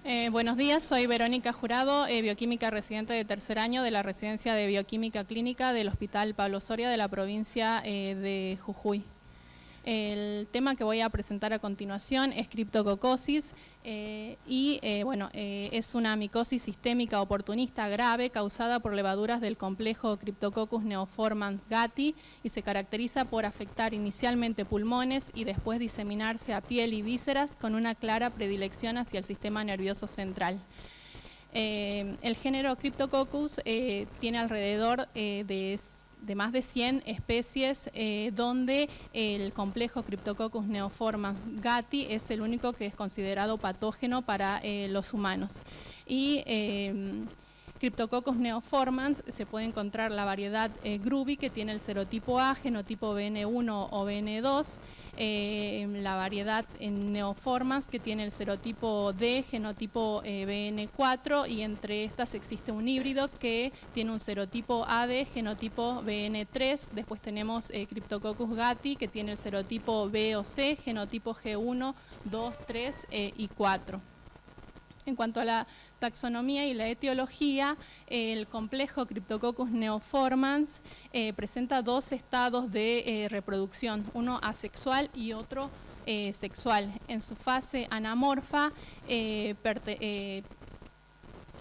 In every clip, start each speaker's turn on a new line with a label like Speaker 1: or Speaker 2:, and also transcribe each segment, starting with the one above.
Speaker 1: Buenos días, soy Verónica Jurado, bioquímica residente de tercer año de la Residencia de Bioquímica Clínica del Hospital Pablo Soria de la provincia de Jujuy. El tema que voy a presentar a continuación es criptococosis es una micosis sistémica oportunista grave causada por levaduras del complejo Cryptococcus neoformans gatti y se caracteriza por afectar inicialmente pulmones y después diseminarse a piel y vísceras con una clara predilección hacia el sistema nervioso central. El género Cryptococcus tiene alrededor de más de 100 especies donde el complejo Cryptococcus neoformans gatti es el único que es considerado patógeno para los humanos. Y Cryptococcus neoformans se puede encontrar la variedad Grubi, que tiene el serotipo A, genotipo BN1 o BN2, la variedad neoformans, que tiene el serotipo D, genotipo BN4, y entre estas existe un híbrido que tiene un serotipo AD, genotipo BN3. Después tenemos Cryptococcus gatti, que tiene el serotipo B o C, genotipo G1, 2, 3 y 4. En cuanto a la taxonomía y la etiología, el complejo Cryptococcus neoformans presenta dos estados de reproducción, uno asexual y otro sexual. En su fase anamorfa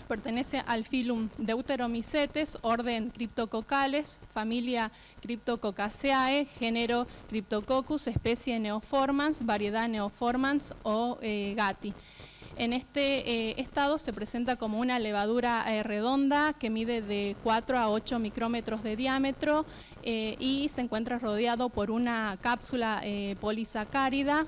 Speaker 1: pertenece al filum Deuteromycetes, orden Cryptococcales, familia Cryptococcaceae, género Cryptococcus, especie Neoformans, variedad Neoformans o gatti. En este estado se presenta como una levadura redonda que mide de 4 a 8 micrómetros de diámetro y se encuentra rodeado por una cápsula polisacárida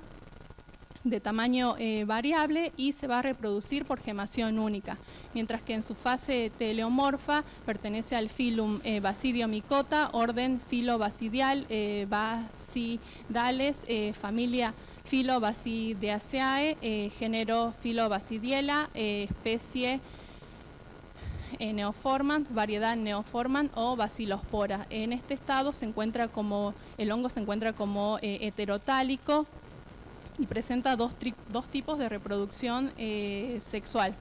Speaker 1: de tamaño variable y se va a reproducir por gemación única, mientras que en su fase teleomorfa pertenece al filum Basidiomycota, orden Filobasidial, Basidales, familia Filobasidiaceae, género Filobasidiela, especie Neoformans, variedad Neoformans o Basilospora. En este estado el hongo se encuentra como heterotálico y presenta dos tipos de reproducción sexual.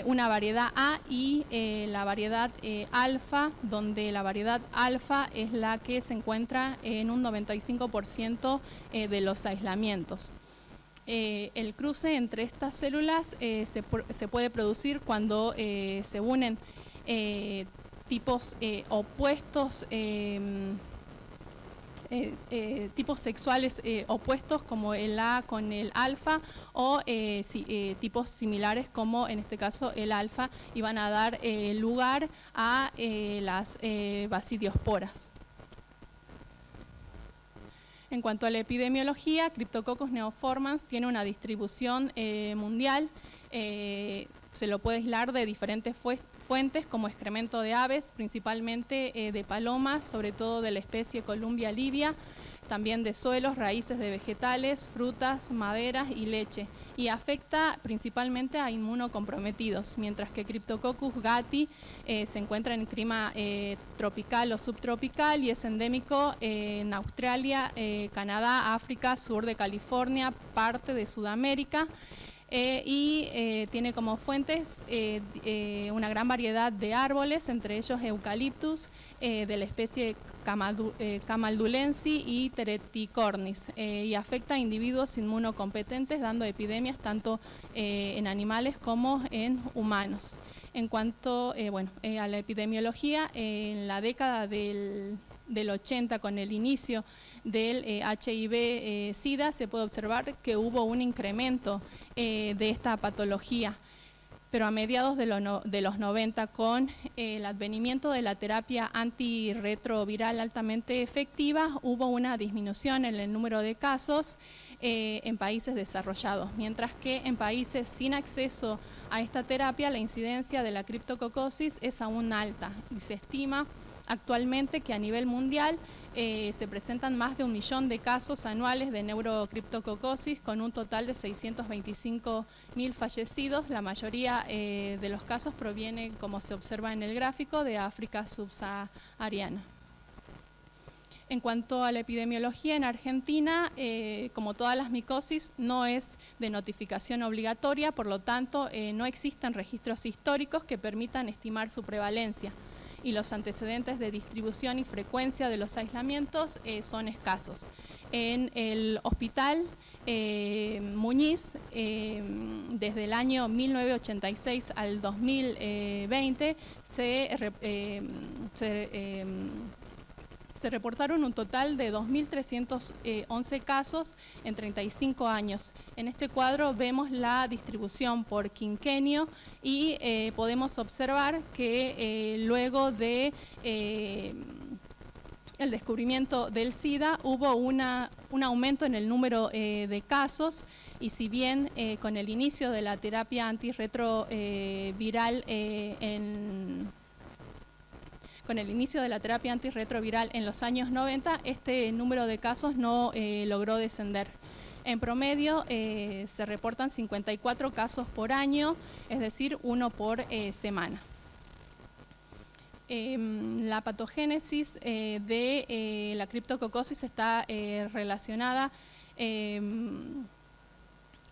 Speaker 1: Una variedad A y la variedad alfa, donde la variedad alfa es la que se encuentra en un 95% de los aislamientos. El cruce entre estas células se puede producir cuando se unen tipos opuestos, tipos sexuales opuestos como el A con el alfa o tipos similares como en este caso el alfa, y van a dar lugar a las basidiosporas. En cuanto a la epidemiología, Cryptococcus neoformans tiene una distribución mundial. Se lo puede aislar de diferentes fuentes como excremento de aves, principalmente de palomas, sobre todo de la especie Columbia livia, también de suelos, raíces de vegetales, frutas, maderas y leche, y afecta principalmente a inmunocomprometidos, mientras que Cryptococcus gatti se encuentra en clima tropical o subtropical y es endémico en Australia, Canadá, África, sur de California, parte de Sudamérica. Tiene como fuentes una gran variedad de árboles, entre ellos eucaliptus de la especie Camaldulensis y Tereticornis, y afecta a individuos inmunocompetentes, dando epidemias tanto en animales como en humanos. En cuanto a la epidemiología, en la década del 80, con el inicio del HIV-Sida, se puede observar que hubo un incremento de esta patología, pero a mediados de los 90, con el advenimiento de la terapia antirretroviral altamente efectiva, hubo una disminución en el número de casos en países desarrollados, mientras que en países sin acceso a esta terapia la incidencia de la criptococosis es aún alta y se estima actualmente que a nivel mundial se presentan más de 1 millón de casos anuales de neurocriptococosis, con un total de 625.000 fallecidos. La mayoría de los casos proviene, como se observa en el gráfico, de África subsahariana. En cuanto a la epidemiología en Argentina, como todas las micosis, no es de notificación obligatoria, por lo tanto no existen registros históricos que permitan estimar su prevalencia y los antecedentes de distribución y frecuencia de los aislamientos son escasos. En el hospital Muñiz, desde el año 1986 al 2020, se reportaron un total de 2.311 casos en 35 años. En este cuadro vemos la distribución por quinquenio y podemos observar que luego de el descubrimiento del SIDA hubo un aumento en el número de casos, y si bien con el inicio de la terapia antirretroviral en los años 90, este número de casos no logró descender. En promedio se reportan 54 casos por año, es decir, 1 por semana. La patogénesis de la criptococosis está relacionada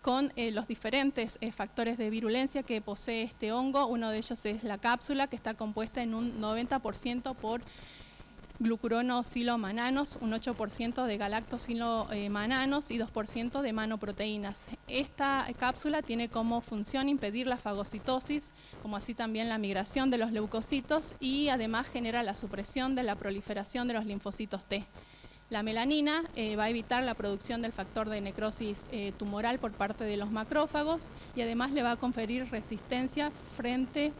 Speaker 1: con los diferentes factores de virulencia que posee este hongo. Uno de ellos es la cápsula, que está compuesta en un 90% por glucuronosilomannanos, un 8% de galactosilomannanos y 2% de manoproteínas. Esta cápsula tiene como función impedir la fagocitosis, como así también la migración de los leucocitos, y además genera la supresión de la proliferación de los linfocitos T. La melanina va a evitar la producción del factor de necrosis tumoral por parte de los macrófagos, y además le va a conferir resistencia frente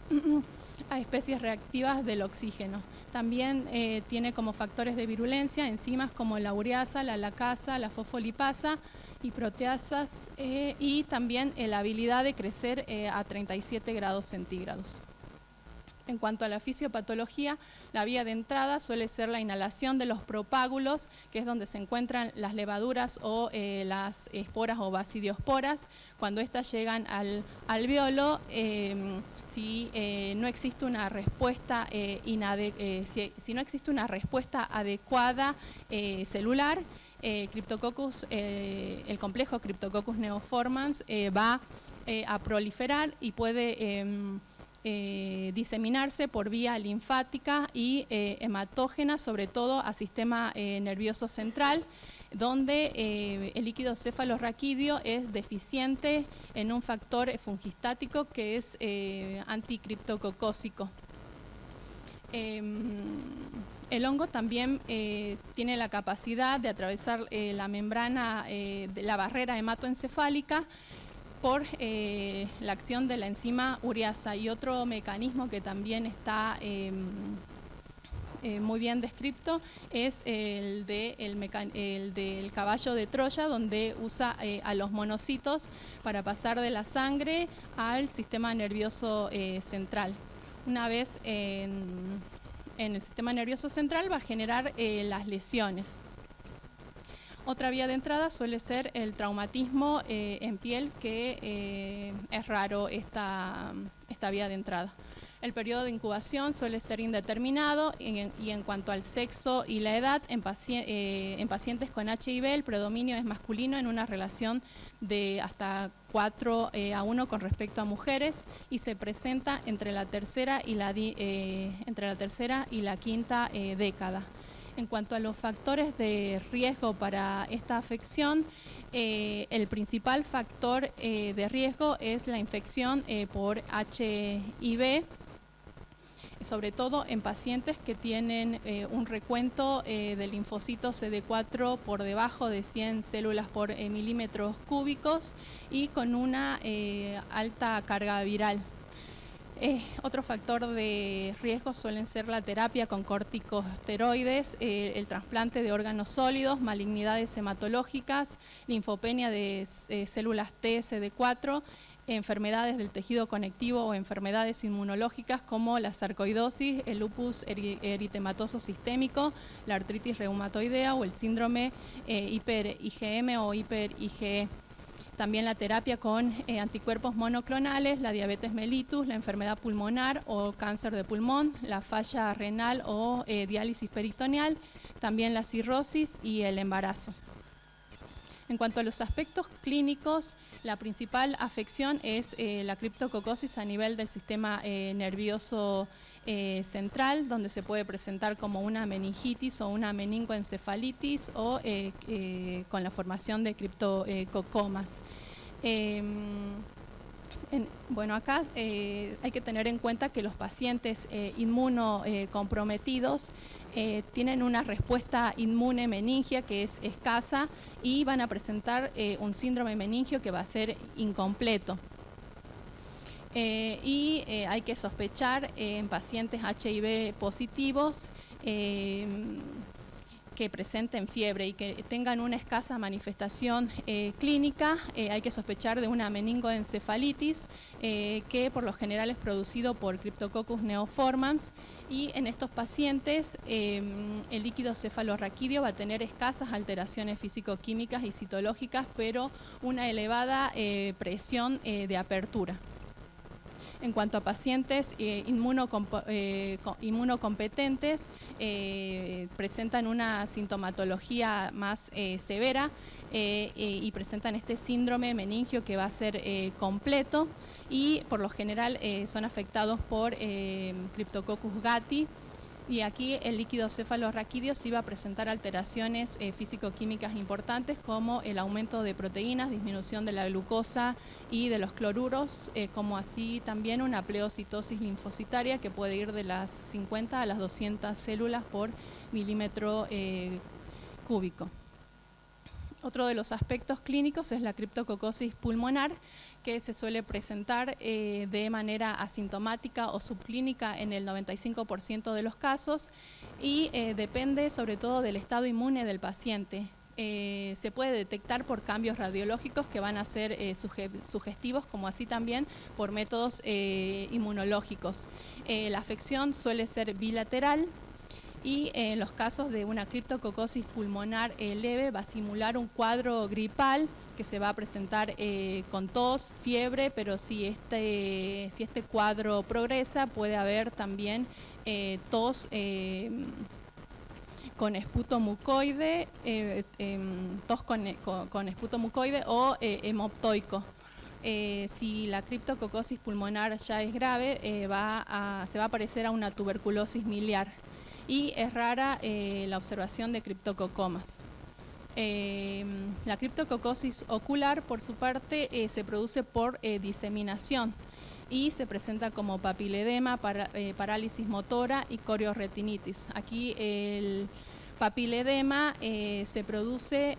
Speaker 1: a especies reactivas del oxígeno. También tiene como factores de virulencia enzimas como la ureasa, la lacasa, la fosfolipasa y proteasas, y también la habilidad de crecer a 37 grados centígrados. En cuanto a la fisiopatología, la vía de entrada suele ser la inhalación de los propágulos, que es donde se encuentran las levaduras o las esporas o basidiosporas. Cuando éstas llegan al alveolo, si no existe una respuesta adecuada celular, el complejo Cryptococcus neoformans va a proliferar y puede diseminarse por vía linfática y hematógena, sobre todo a sistema nervioso central, donde el líquido cefalorraquídeo es deficiente en un factor fungistático que es anticriptococósico. El hongo también tiene la capacidad de atravesar la membrana de la barrera hematoencefálica por la acción de la enzima ureasa, y otro mecanismo que también está muy bien descrito es el del caballo de Troya, donde usa a los monocitos para pasar de la sangre al sistema nervioso central. Una vez en el sistema nervioso central va a generar las lesiones. Otra vía de entrada suele ser el traumatismo en piel, que es raro esta vía de entrada. El periodo de incubación suele ser indeterminado, y en cuanto al sexo y la edad, en pacientes con HIV el predominio es masculino en una relación de hasta 4:1 con respecto a mujeres, y se presenta entre la tercera y la quinta década. En cuanto a los factores de riesgo para esta afección, el principal factor de riesgo es la infección por HIV, sobre todo en pacientes que tienen un recuento de linfocitos CD4 por debajo de 100 células por milímetros cúbicos y con una alta carga viral. Otro factor de riesgo suelen ser la terapia con corticosteroides, el trasplante de órganos sólidos, malignidades hematológicas, linfopenia de células T, CD4, enfermedades del tejido conectivo o enfermedades inmunológicas como la sarcoidosis, el lupus eritematoso sistémico, la artritis reumatoidea o el síndrome hiper-IgM o hiper-IgE. También la terapia con anticuerpos monoclonales, la diabetes mellitus, la enfermedad pulmonar o cáncer de pulmón, la falla renal o diálisis peritoneal, también la cirrosis y el embarazo. En cuanto a los aspectos clínicos, la principal afección es la criptococosis a nivel del sistema nervioso central, donde se puede presentar como una meningitis o una meningoencefalitis o con la formación de criptococomas. Bueno, acá hay que tener en cuenta que los pacientes inmunocomprometidos tienen una respuesta inmune meningia que es escasa y van a presentar un síndrome meningio que va a ser incompleto. Hay que sospechar en pacientes HIV positivos que presenten fiebre y que tengan una escasa manifestación clínica. Hay que sospechar de una meningoencefalitis que por lo general es producido por Cryptococcus neoformans, y en estos pacientes el líquido cefalorraquídeo va a tener escasas alteraciones físico-químicas y citológicas, pero una elevada presión de apertura. En cuanto a pacientes inmunocompetentes, presentan una sintomatología más severa y presentan este síndrome meningio que va a ser completo, y por lo general son afectados por Cryptococcus gattii. Y aquí el líquido cefalorraquídeo sí va a presentar alteraciones físico-químicas importantes, como el aumento de proteínas, disminución de la glucosa y de los cloruros, como así también una pleocitosis linfocitaria que puede ir de las 50 a las 200 células por milímetro cúbico. Otro de los aspectos clínicos es la criptococosis pulmonar, que se suele presentar de manera asintomática o subclínica en el 95% de los casos, y depende sobre todo del estado inmune del paciente. Se puede detectar por cambios radiológicos que van a ser sugestivos, como así también por métodos inmunológicos. La afección suele ser bilateral, y en los casos de una criptococosis pulmonar leve va a simular un cuadro gripal que se va a presentar con tos, fiebre, pero si este cuadro progresa puede haber también tos con esputo mucoide, tos con esputo mucoide o hemoptoico. Si la criptococosis pulmonar ya es grave, se va a parecer a una tuberculosis miliar. Y es rara la observación de criptococomas. La criptococosis ocular, por su parte, se produce por diseminación y se presenta como papiledema, parálisis motora y coriorretinitis. Aquí el papiledema se produce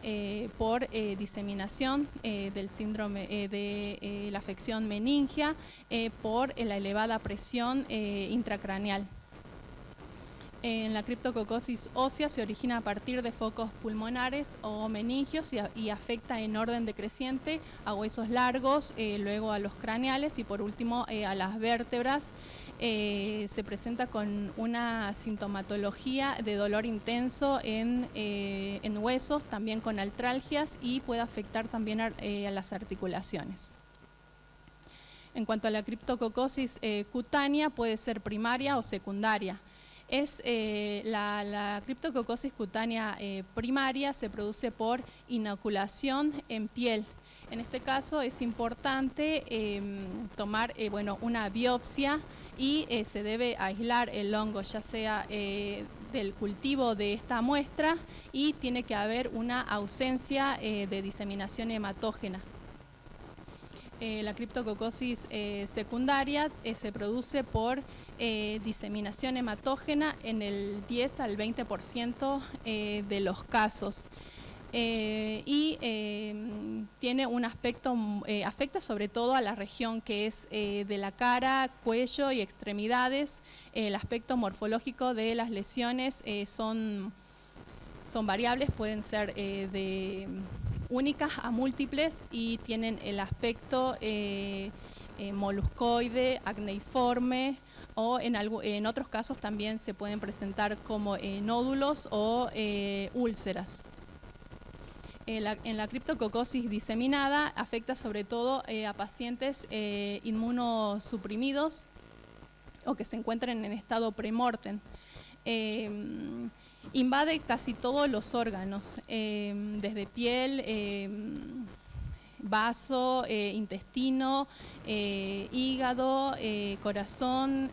Speaker 1: por diseminación del síndrome de la afección meningia por la elevada presión intracraneal. En la criptococosis ósea se origina a partir de focos pulmonares o meningios y afecta en orden decreciente a huesos largos, luego a los craneales y por último a las vértebras. Se presenta con una sintomatología de dolor intenso en huesos, también con artralgias, y puede afectar también a las articulaciones. En cuanto a la criptococosis cutánea, puede ser primaria o secundaria. La criptococosis cutánea primaria se produce por inoculación en piel. En este caso es importante tomar una biopsia y se debe aislar el hongo, ya sea del cultivo de esta muestra, y tiene que haber una ausencia de diseminación hematógena. La criptococosis secundaria se produce por diseminación hematógena en el 10 al 20% de los casos. Tiene un aspecto, afecta sobre todo a la región que es de la cara, cuello y extremidades. El aspecto morfológico de las lesiones son variables, pueden ser de únicas a múltiples, y tienen el aspecto moluscoide, acneiforme, o en otros casos también se pueden presentar como nódulos o úlceras. En la criptococosis diseminada afecta sobre todo a pacientes inmunosuprimidos o que se encuentran en estado premortem. Invade casi todos los órganos, desde piel, vaso, intestino, hígado, corazón,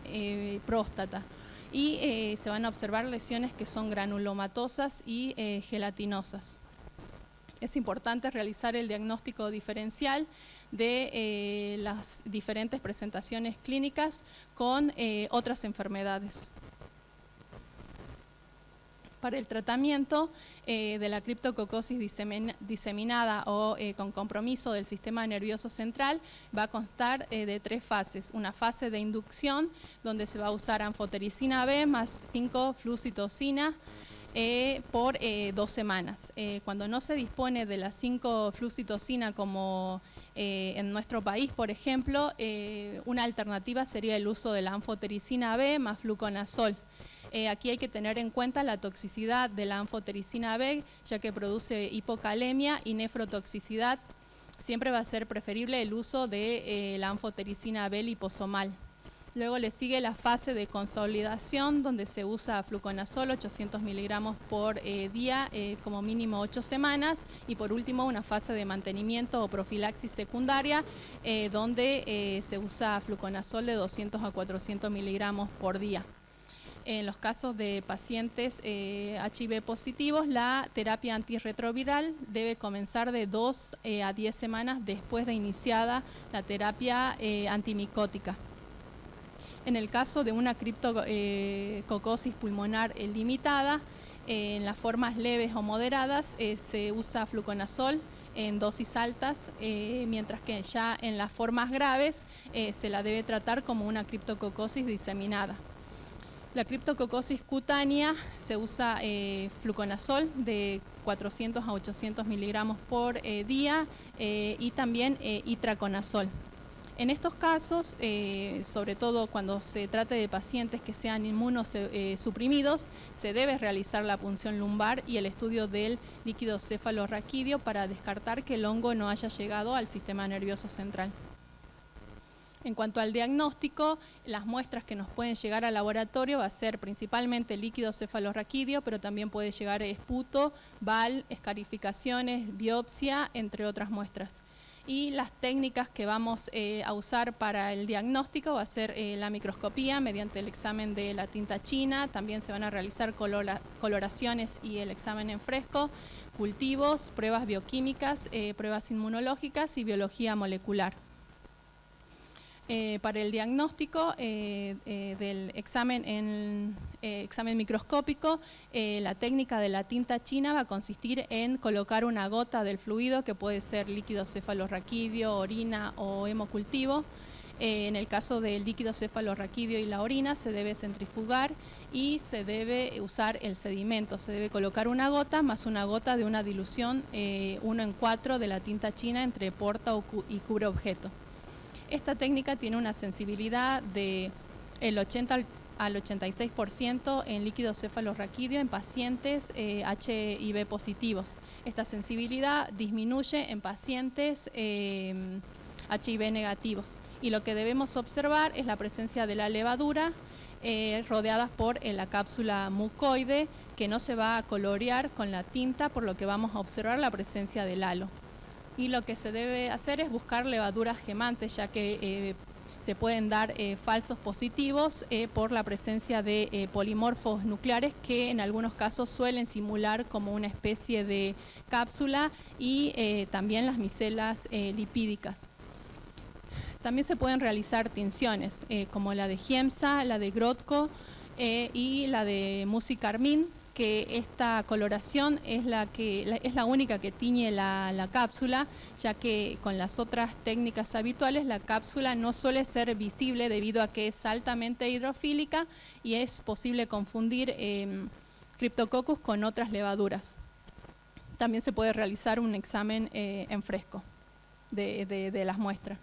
Speaker 1: próstata. Y se van a observar lesiones que son granulomatosas y gelatinosas. Es importante realizar el diagnóstico diferencial de las diferentes presentaciones clínicas con otras enfermedades. Para el tratamiento de la criptococosis diseminada o con compromiso del sistema nervioso central va a constar de 3 fases. Una fase de inducción, donde se va a usar anfotericina B más 5-flucitocina por 2 semanas. Cuando no se dispone de la 5-flucitocina como en nuestro país, por ejemplo, una alternativa sería el uso de la anfotericina B más fluconazol. Aquí hay que tener en cuenta la toxicidad de la anfotericina B, ya que produce hipocalemia y nefrotoxicidad. Siempre va a ser preferible el uso de la anfotericina B liposomal. Luego le sigue la fase de consolidación, donde se usa fluconazol 800 miligramos por día, como mínimo 8 semanas. Y por último, una fase de mantenimiento o profilaxis secundaria, donde se usa fluconazol de 200 a 400 miligramos por día. En los casos de pacientes HIV positivos, la terapia antirretroviral debe comenzar de 2 a 10 semanas después de iniciada la terapia antimicótica. En el caso de una criptococosis pulmonar limitada, en las formas leves o moderadas se usa fluconazol en dosis altas, mientras que ya en las formas graves se la debe tratar como una criptococosis diseminada. La criptococosis cutánea se usa fluconazol de 400 a 800 miligramos por día y también itraconazol. En estos casos, sobre todo cuando se trate de pacientes que sean inmunosuprimidos, se debe realizar la punción lumbar y el estudio del líquido cefalorraquídeo para descartar que el hongo no haya llegado al sistema nervioso central. En cuanto al diagnóstico, las muestras que nos pueden llegar al laboratorio va a ser principalmente líquido cefalorraquídeo, pero también puede llegar esputo, BAL, escarificaciones, biopsia, entre otras muestras. Y las técnicas que vamos a usar para el diagnóstico va a ser la microscopía mediante el examen de la tinta china. También se van a realizar coloraciones y el examen en fresco, cultivos, pruebas bioquímicas, pruebas inmunológicas y biología molecular. Para el diagnóstico del examen microscópico, la técnica de la tinta china va a consistir en colocar una gota del fluido, que puede ser líquido cefalorraquídeo, orina o hemocultivo. En el caso del líquido cefalorraquídeo y la orina, se debe centrifugar y se debe usar el sedimento. Se debe colocar una gota más una gota de una dilución 1:4 de la tinta china entre porta y cubre objeto. Esta técnica tiene una sensibilidad del 80 al 86% en líquido cefalorraquídeo en pacientes HIV positivos. Esta sensibilidad disminuye en pacientes HIV negativos. Y lo que debemos observar es la presencia de la levadura rodeadas por la cápsula mucoide, que no se va a colorear con la tinta, por lo que vamos a observar la presencia del halo. Y lo que se debe hacer es buscar levaduras gemantes, ya que se pueden dar falsos positivos por la presencia de polimorfos nucleares, que en algunos casos suelen simular como una especie de cápsula, y también las micelas lipídicas. También se pueden realizar tinciones como la de Giemsa, la de Grotko y la de Musicarmin, que esta coloración es la única que tiñe la cápsula, ya que con las otras técnicas habituales la cápsula no suele ser visible debido a que es altamente hidrofílica y es posible confundir Cryptococcus con otras levaduras. También se puede realizar un examen en fresco de las muestras.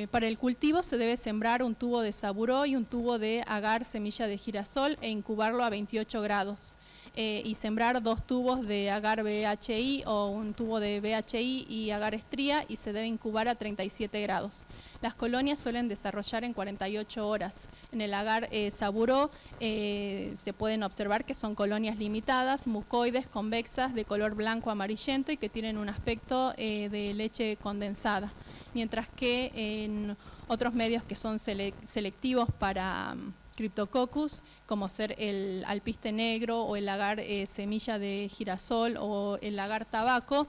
Speaker 1: Para el cultivo se debe sembrar un tubo de saburó y un tubo de agar semilla de girasol e incubarlo a 28 grados. y sembrar 2 tubos de agar BHI o un tubo de BHI y agar estría, y se debe incubar a 37 grados. Las colonias suelen desarrollar en 48 horas. En el agar saburó se pueden observar que son colonias limitadas, mucoides, convexas, de color blanco amarillento y que tienen un aspecto de leche condensada. Mientras que en otros medios que son selectivos para Cryptococcus, como ser el alpiste negro o el agar semilla de girasol o el agar tabaco,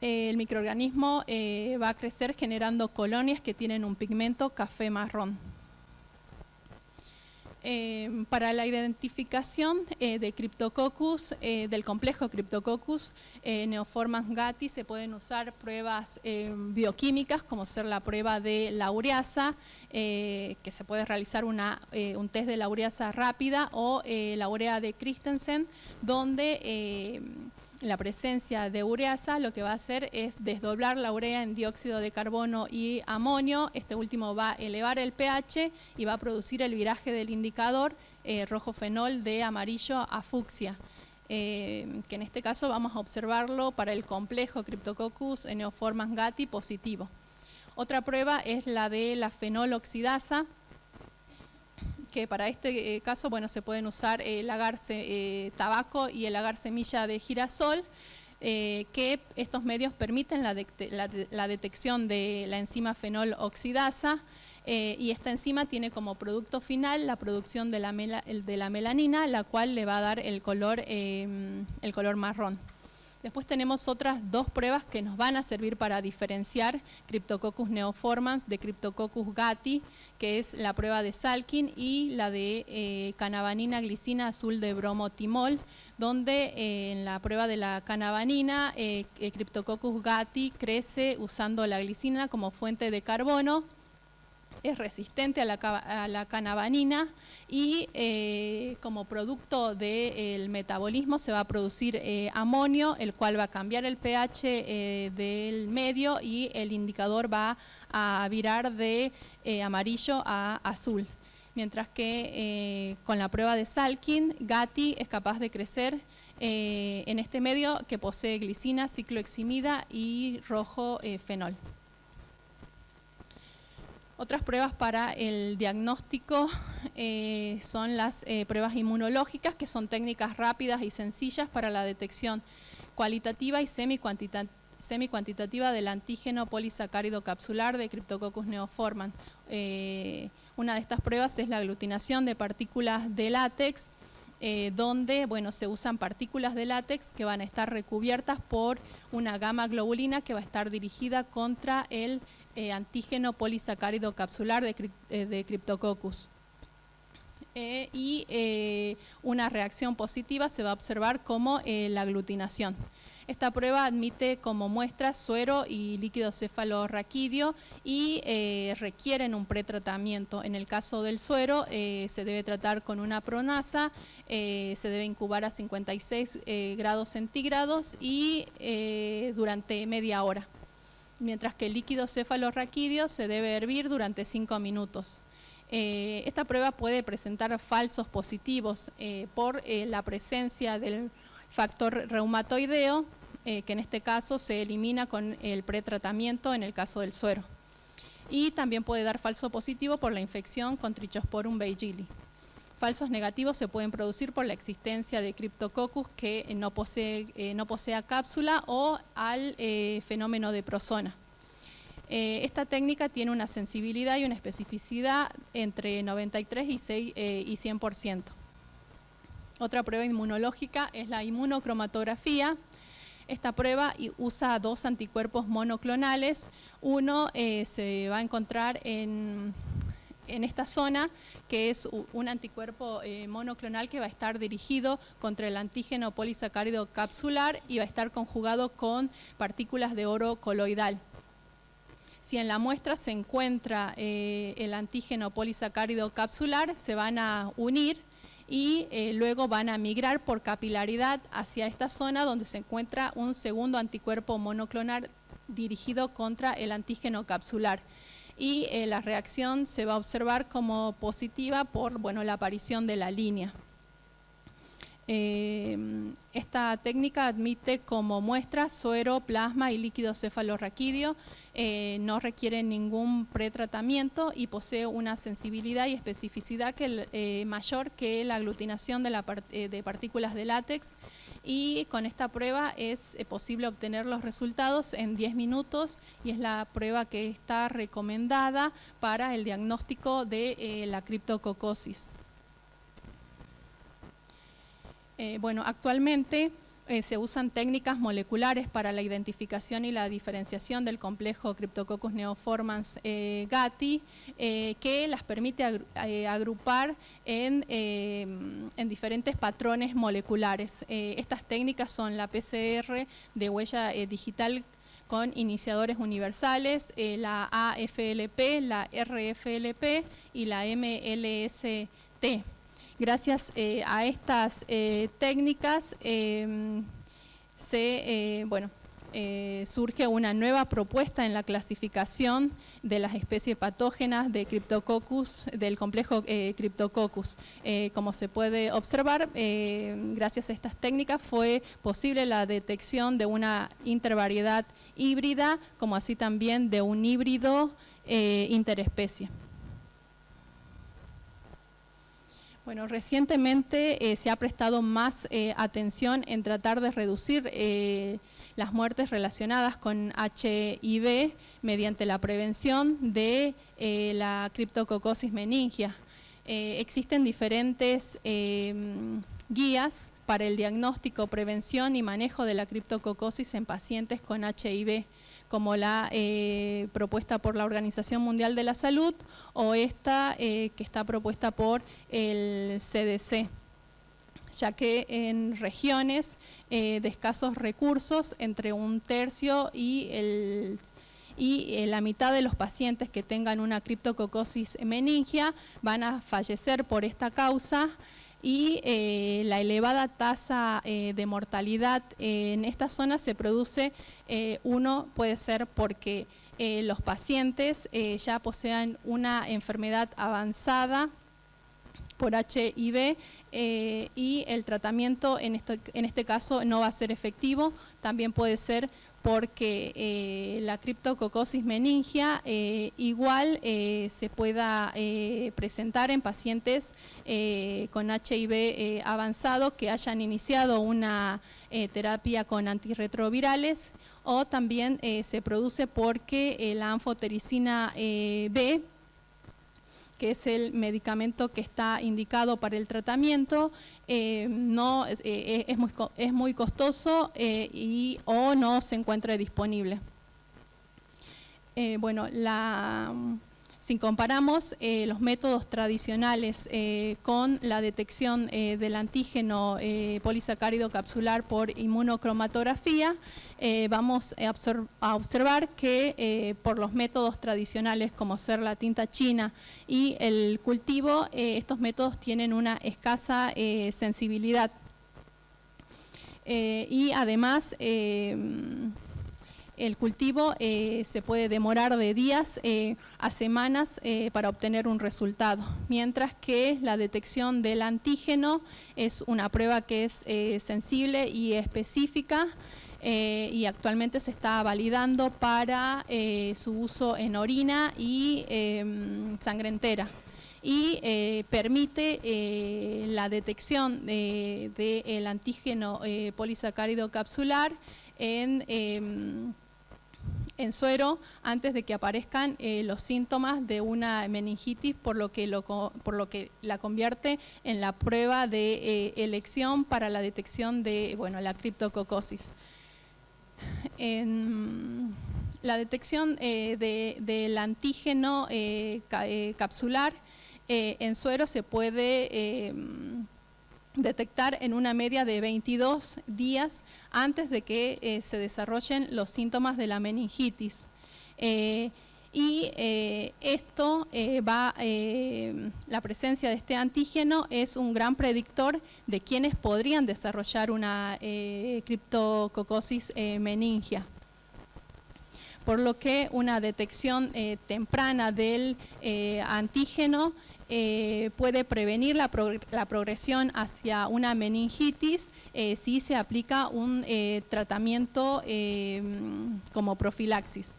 Speaker 1: el microorganismo va a crecer generando colonias que tienen un pigmento café marrón. Para la identificación de Cryptococcus, del complejo Cryptococcus neoformans gatti, se pueden usar pruebas bioquímicas, como ser la prueba de la ureasa, que se puede realizar un test de la ureasa rápida, o la urea de Christensen, donde la presencia de ureasa lo que va a hacer es desdoblar la urea en dióxido de carbono y amonio. Este último va a elevar el pH y va a producir el viraje del indicador rojo fenol de amarillo a fucsia, que en este caso vamos a observarlo para el complejo Cryptococcus neoformans gatti positivo. Otra prueba es la de la fenol oxidasa, que para este caso, bueno, se pueden usar el agar tabaco y el agar semilla de girasol, que estos medios permiten la detección de la enzima fenol oxidasa, y esta enzima tiene como producto final la producción de la melanina, la cual le va a dar el color marrón. Después tenemos otras 2 pruebas que nos van a servir para diferenciar Cryptococcus neoformans de Cryptococcus gatti, que es la prueba de Salkin y la de canavanina glicina azul de bromotimol, donde en la prueba de la canavanina, Cryptococcus gatti crece usando la glicina como fuente de carbono, es resistente a la canavanina y como producto del metabolismo se va a producir amonio, el cual va a cambiar el pH del medio y el indicador va a virar de amarillo a azul. Mientras que con la prueba de Salkin, gatti es capaz de crecer en este medio que posee glicina, cicloheximida y rojo fenol. Otras pruebas para el diagnóstico son las pruebas inmunológicas, que son técnicas rápidas y sencillas para la detección cualitativa y semicuantitativa del antígeno polisacárido capsular de Cryptococcus neoformans. Una de estas pruebas es la aglutinación de partículas de látex, donde se usan partículas de látex que van a estar recubiertas por una gamma globulina que va a estar dirigida contra el antígeno polisacárido capsular de Cryptococcus. Y una reacción positiva se va a observar como la aglutinación. Esta prueba admite como muestras suero y líquido cefalorraquídeo y requieren un pretratamiento. En el caso del suero se debe tratar con una pronasa, se debe incubar a 56 grados centígrados y durante media hora. Mientras que el líquido cefalorraquídeo se debe hervir durante 5 minutos. Esta prueba puede presentar falsos positivos por la presencia del factor reumatoideo, que en este caso se elimina con el pretratamiento en el caso del suero. Y también puede dar falso positivo por la infección con Trichosporum weigeli. Falsos negativos se pueden producir por la existencia de Cryptococcus que no posea cápsula o al fenómeno de prosona. Esta técnica tiene una sensibilidad y una especificidad entre 93 y 100%. Otra prueba inmunológica es la inmunocromatografía. Esta prueba usa 2 anticuerpos monoclonales. Uno se va a encontrar en esta zona, que es un anticuerpo monoclonal que va a estar dirigido contra el antígeno polisacárido capsular y va a estar conjugado con partículas de oro coloidal. Si en la muestra se encuentra el antígeno polisacárido capsular, se van a unir y luego van a migrar por capilaridad hacia esta zona donde se encuentra un segundo anticuerpo monoclonal dirigido contra el antígeno capsular. Y la reacción se va a observar como positiva por la aparición de la línea. Esta técnica admite como muestra suero, plasma y líquido cefalorraquídeo, no requiere ningún pretratamiento y posee una sensibilidad y especificidad mayor que la aglutinación de partículas de látex, y con esta prueba es posible obtener los resultados en 10 minutos y es la prueba que está recomendada para el diagnóstico de la criptococosis. Bueno, actualmente se usan técnicas moleculares para la identificación y la diferenciación del complejo Cryptococcus neoformans gatti, que las permite agrupar en diferentes patrones moleculares. Estas técnicas son la PCR de huella digital con iniciadores universales, la AFLP, la RFLP y la MLST. Gracias a estas técnicas surge una nueva propuesta en la clasificación de las especies patógenas de Cryptococcus, del complejo Cryptococcus. Como se puede observar, gracias a estas técnicas fue posible la detección de una intervariedad híbrida, como así también de un híbrido interespecie. Bueno, recientemente se ha prestado más atención en tratar de reducir las muertes relacionadas con HIV mediante la prevención de la criptococosis meningia. Existen diferentes guías para el diagnóstico, prevención y manejo de la criptococosis en pacientes con HIV, como la propuesta por la Organización Mundial de la Salud o esta que está propuesta por el CDC, ya que en regiones de escasos recursos, entre 1/3 y la mitad de los pacientes que tengan una criptococosis meningia van a fallecer por esta causa, y la elevada tasa de mortalidad en esta zona se produce, puede ser porque los pacientes ya posean una enfermedad avanzada por HIV y el tratamiento en este caso no va a ser efectivo. También puede ser porque la criptococosis meningia igual se pueda presentar en pacientes con HIV avanzado que hayan iniciado una terapia con antirretrovirales, o también se produce porque la anfotericina B, que es el medicamento que está indicado para el tratamiento, es muy costoso o no se encuentra disponible. Si comparamos los métodos tradicionales con la detección del antígeno polisacárido capsular por inmunocromatografía, vamos a observar que por los métodos tradicionales como ser la tinta china y el cultivo, estos métodos tienen una escasa sensibilidad. Y además el cultivo se puede demorar de días a semanas para obtener un resultado, mientras que la detección del antígeno es una prueba que es sensible y específica, y actualmente se está validando para su uso en orina y sangre entera, y permite la detección del antígeno polisacárido capsular en suero antes de que aparezcan los síntomas de una meningitis, por lo que la convierte en la prueba de elección para la detección de la criptococosis. La detección del antígeno capsular en suero se puede detectar en una media de 22 días antes de que se desarrollen los síntomas de la meningitis. La presencia de este antígeno es un gran predictor de quienes podrían desarrollar una criptococosis meningia, por lo que una detección temprana del antígeno puede prevenir la progresión hacia una meningitis si se aplica un tratamiento como profilaxis.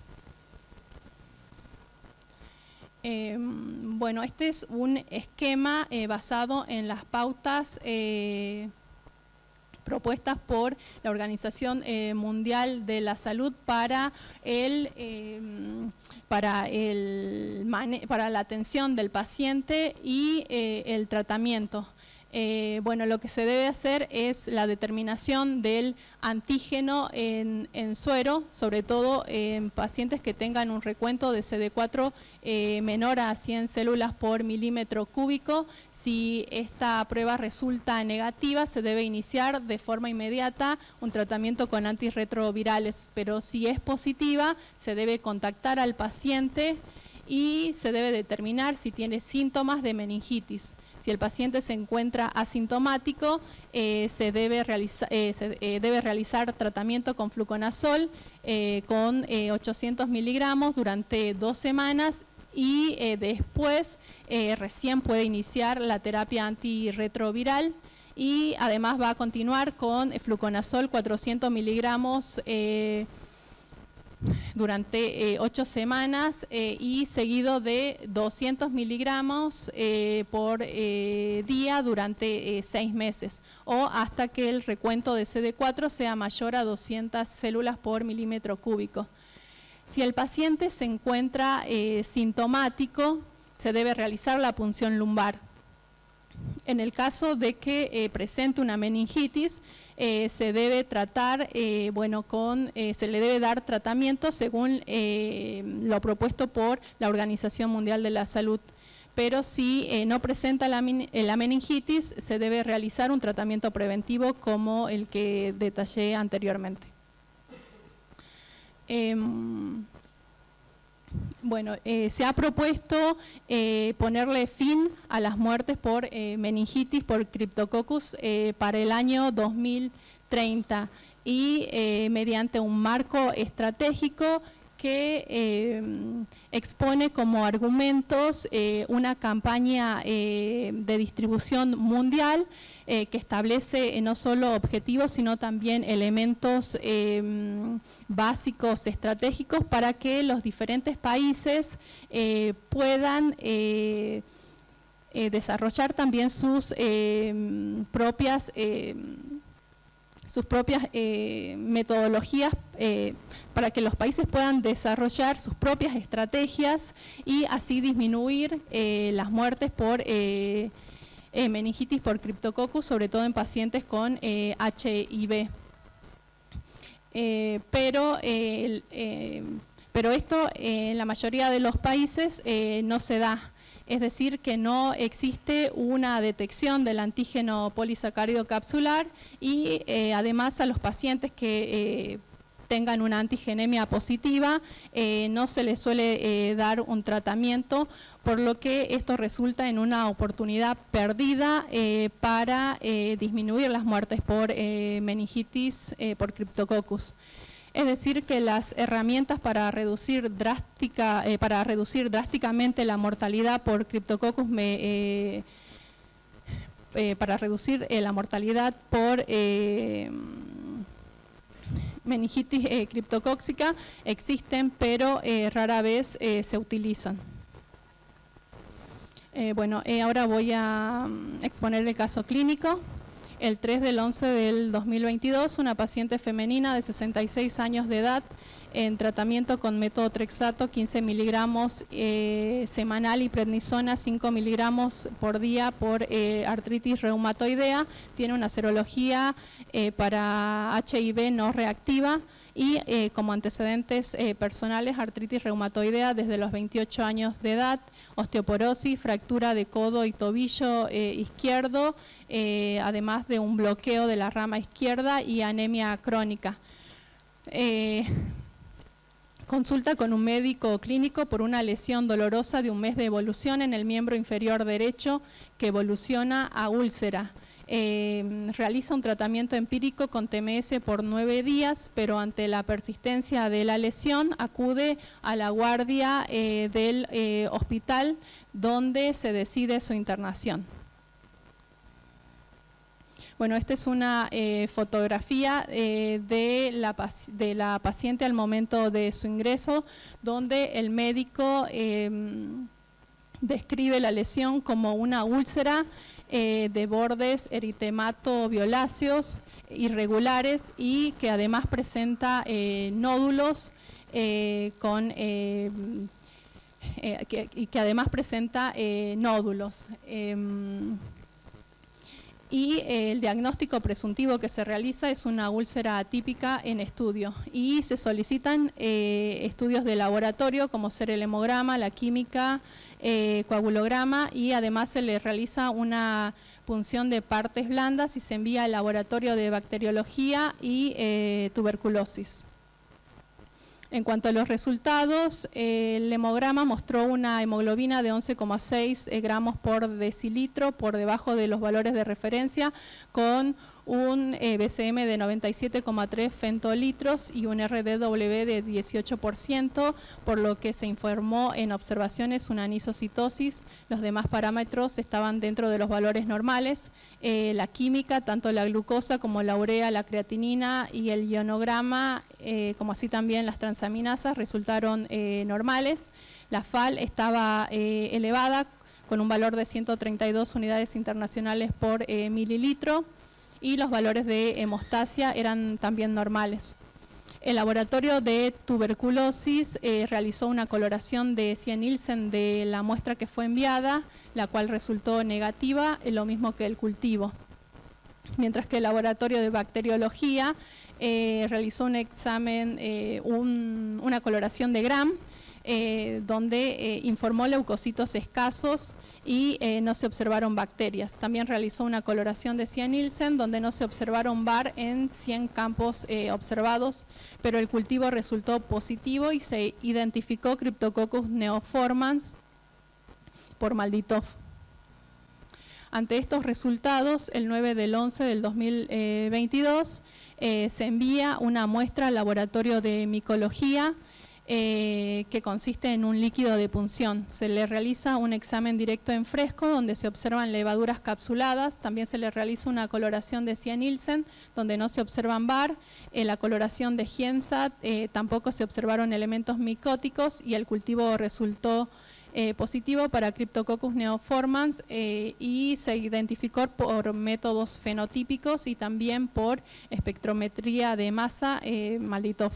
Speaker 1: Bueno, este es un esquema basado en las pautas propuestas por la Organización Mundial de la Salud para la atención del paciente y el tratamiento. Bueno, lo que se debe hacer es la determinación del antígeno en suero, sobre todo en pacientes que tengan un recuento de CD4 menor a 100 células por milímetro cúbico. Si esta prueba resulta negativa, se debe iniciar de forma inmediata un tratamiento con antirretrovirales, pero si es positiva, se debe contactar al paciente y se debe determinar si tiene síntomas de meningitis. Si el paciente se encuentra asintomático, se debe realizar tratamiento con fluconazol con 800 miligramos durante 2 semanas y después recién puede iniciar la terapia antirretroviral y además va a continuar con fluconazol 400 miligramos durante 8 semanas y seguido de 200 miligramos por día durante 6 meses o hasta que el recuento de CD4 sea mayor a 200 células por milímetro cúbico. Si el paciente se encuentra sintomático, se debe realizar la punción lumbar. En el caso de que presente una meningitis, se debe tratar, se le debe dar tratamiento según lo propuesto por la Organización Mundial de la Salud. Pero si no presenta la meningitis, se debe realizar un tratamiento preventivo como el que detallé anteriormente. Se ha propuesto ponerle fin a las muertes por meningitis por Cryptococcus para el año 2030 y mediante un marco estratégico que expone como argumentos una campaña de distribución mundial que establece no solo objetivos, sino también elementos básicos estratégicos para que los diferentes países puedan desarrollar también sus propias metodologías para que los países puedan desarrollar sus propias estrategias y así disminuir las muertes por meningitis por Cryptococcus, sobre todo en pacientes con HIV. Pero esto en la mayoría de los países no se da. Es decir, que no existe una detección del antígeno polisacárido capsular y además a los pacientes que tengan una antigenemia positiva no se les suele dar un tratamiento, por lo que esto resulta en una oportunidad perdida para disminuir las muertes por meningitis por Cryptococcus. Es decir, que las herramientas para reducir drásticamente la mortalidad por Cryptococcus, para reducir la mortalidad por meningitis criptocóxica existen, pero rara vez se utilizan. Ahora voy a exponer el caso clínico. El 3 del 11 del 2022, una paciente femenina de 66 años de edad en tratamiento con metotrexato 15 miligramos semanal y prednisona 5 miligramos por día por artritis reumatoidea, tiene una serología para HIV no reactiva y como antecedentes personales artritis reumatoidea desde los 28 años de edad, osteoporosis, fractura de codo y tobillo izquierdo, además de un bloqueo de la rama izquierda y anemia crónica. Consulta con un médico clínico por una lesión dolorosa de 1 mes de evolución en el miembro inferior derecho que evoluciona a úlcera. realiza un tratamiento empírico con TMS por 9 días, pero ante la persistencia de la lesión acude a la guardia del hospital donde se decide su internación. Bueno, esta es una fotografía de la paciente al momento de su ingreso, donde el médico describe la lesión como una úlcera de bordes eritemato-violáceos irregulares y que además presenta nódulos y que además presenta nódulos. Y el diagnóstico presuntivo que se realiza es una úlcera atípica en estudio y se solicitan estudios de laboratorio como ser el hemograma, la química, coagulograma, y además se le realiza una punción de partes blandas y se envía al laboratorio de bacteriología y tuberculosis. En cuanto a los resultados, el hemograma mostró una hemoglobina de 11,6 gramos por decilitro por debajo de los valores de referencia, con un BCM de 97,3 femtolitros y un RDW de 18%, por lo que se informó en observaciones una anisocitosis. Los demás parámetros estaban dentro de los valores normales. La química, tanto la glucosa como la urea, la creatinina y el ionograma, como así también las transaminasas, resultaron normales. La FAL estaba elevada con un valor de 132 unidades internacionales por mililitro, y los valores de hemostasia eran también normales. El laboratorio de tuberculosis realizó una coloración de Cia-Nielsen de la muestra que fue enviada, la cual resultó negativa, lo mismo que el cultivo. Mientras que el laboratorio de bacteriología realizó un examen, una coloración de Gram, donde informó leucocitos escasos y no se observaron bacterias. También realizó una coloración de Cia-Nielsen donde no se observaron VAR en 100 campos observados, pero el cultivo resultó positivo y se identificó Cryptococcus neoformans por Malditov. Ante estos resultados, el 9 del 11 del 2022 se envía una muestra al laboratorio de micología que consiste en un líquido de punción. Se le realiza un examen directo en fresco donde se observan levaduras capsuladas. También se le realiza una coloración de Cia-Nielsen donde no se observan VAR. En la coloración de Giemsat tampoco se observaron elementos micóticos y el cultivo resultó positivo para Cryptococcus neoformans y se identificó por métodos fenotípicos y también por espectrometría de masa Malditov.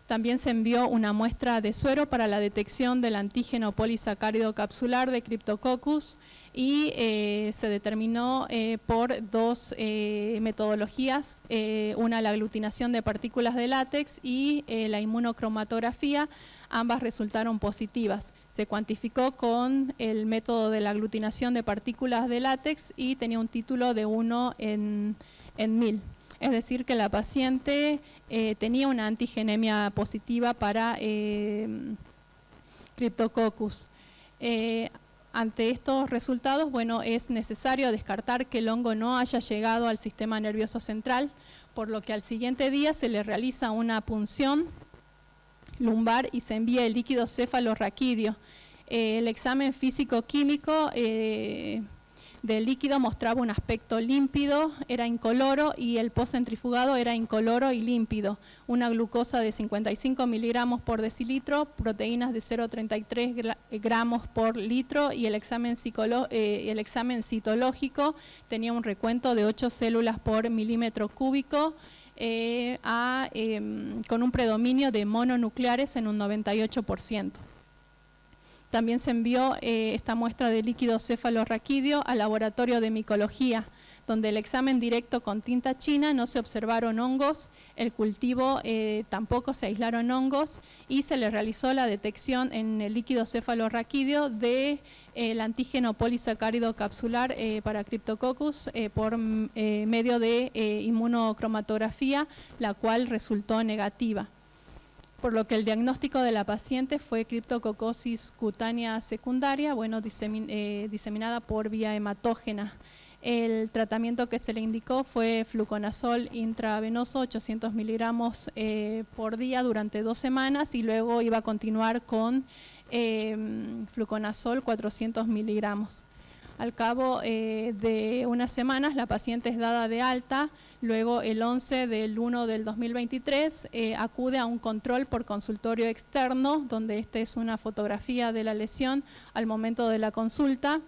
Speaker 1: También se envió una muestra de suero para la detección del antígeno polisacárido capsular de Cryptococcus y se determinó por dos metodologías, una la aglutinación de partículas de látex y la inmunocromatografía. Ambas resultaron positivas. Se cuantificó con el método de la aglutinación de partículas de látex y tenía un título de 1 en 1000. Es decir, que la paciente tenía una antigenemia positiva para Cryptococcus. Ante estos resultados, bueno, es necesario descartar que el hongo no haya llegado al sistema nervioso central, por lo que al siguiente día se le realiza una punción lumbar y se envía el líquido cefalorraquídeo. El examen físico-químico del líquido mostraba un aspecto límpido, era incoloro, y el postcentrifugado era incoloro y límpido. Una glucosa de 55 miligramos por decilitro, proteínas de 0,33 gramos por litro, y el examen citológico tenía un recuento de 8 células por milímetro cúbico, con un predominio de mononucleares en un 98%. También se envió esta muestra de líquido cefalorraquídeo al laboratorio de micología, donde el examen directo con tinta china no se observaron hongos, el cultivo tampoco se aislaron hongos y se le realizó la detección en el líquido cefalorraquídeo del antígeno polisacárido capsular para Cryptococcus por medio de inmunocromatografía, la cual resultó negativa. Por lo que el diagnóstico de la paciente fue criptococcosis cutánea secundaria, bueno, diseminada por vía hematógena. El tratamiento que se le indicó fue fluconazol intravenoso, 800 miligramos por día durante 2 semanas, y luego iba a continuar con fluconazol 400 miligramos. Al cabo de unas semanas la paciente es dada de alta. Luego el 11 del 1 del 2023 acude a un control por consultorio externo, donde esta es una fotografía de la lesión al momento de la consulta.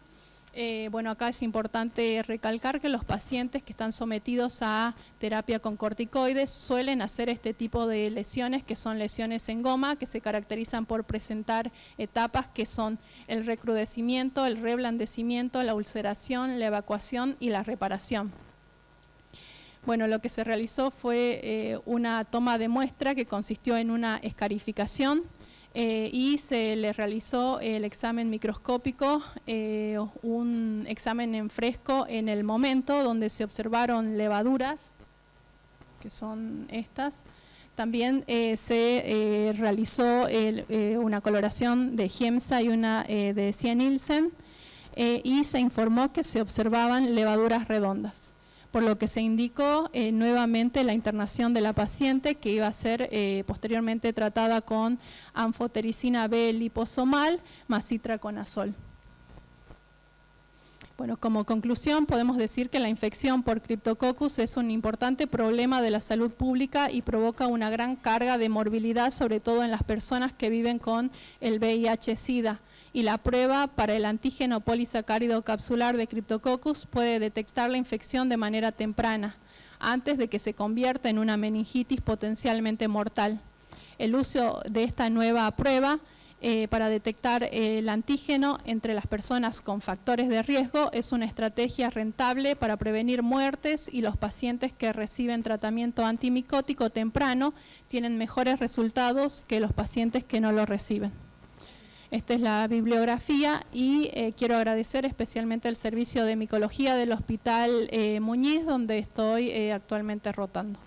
Speaker 1: Bueno, acá es importante recalcar que los pacientes que están sometidos a terapia con corticoides suelen hacer este tipo de lesiones, que son lesiones en goma, que se caracterizan por presentar etapas que son el recrudecimiento, el reblandecimiento, la ulceración, la evacuación y la reparación. Bueno, lo que se realizó fue una toma de muestra que consistió en una escarificación, y se le realizó el examen microscópico, un examen en fresco en el momento, donde se observaron levaduras, que son estas. También se realizó una coloración de Giemsa y una de Cien-Nielsen, y se informó que se observaban levaduras redondas, por lo que se indicó nuevamente la internación de la paciente, que iba a ser posteriormente tratada con anfotericina B liposomal más itraconazol. Bueno, como conclusión podemos decir que la infección por Cryptococcus es un importante problema de la salud pública y provoca una gran carga de morbilidad, sobre todo en las personas que viven con el VIH-Sida. Y la prueba para el antígeno polisacárido capsular de Cryptococcus puede detectar la infección de manera temprana, antes de que se convierta en una meningitis potencialmente mortal. El uso de esta nueva prueba para detectar el antígeno entre las personas con factores de riesgo es una estrategia rentable para prevenir muertes, y los pacientes que reciben tratamiento antimicótico temprano tienen mejores resultados que los pacientes que no lo reciben. Esta es la bibliografía, y quiero agradecer especialmente el servicio de micología del Hospital Muñiz, donde estoy actualmente rotando.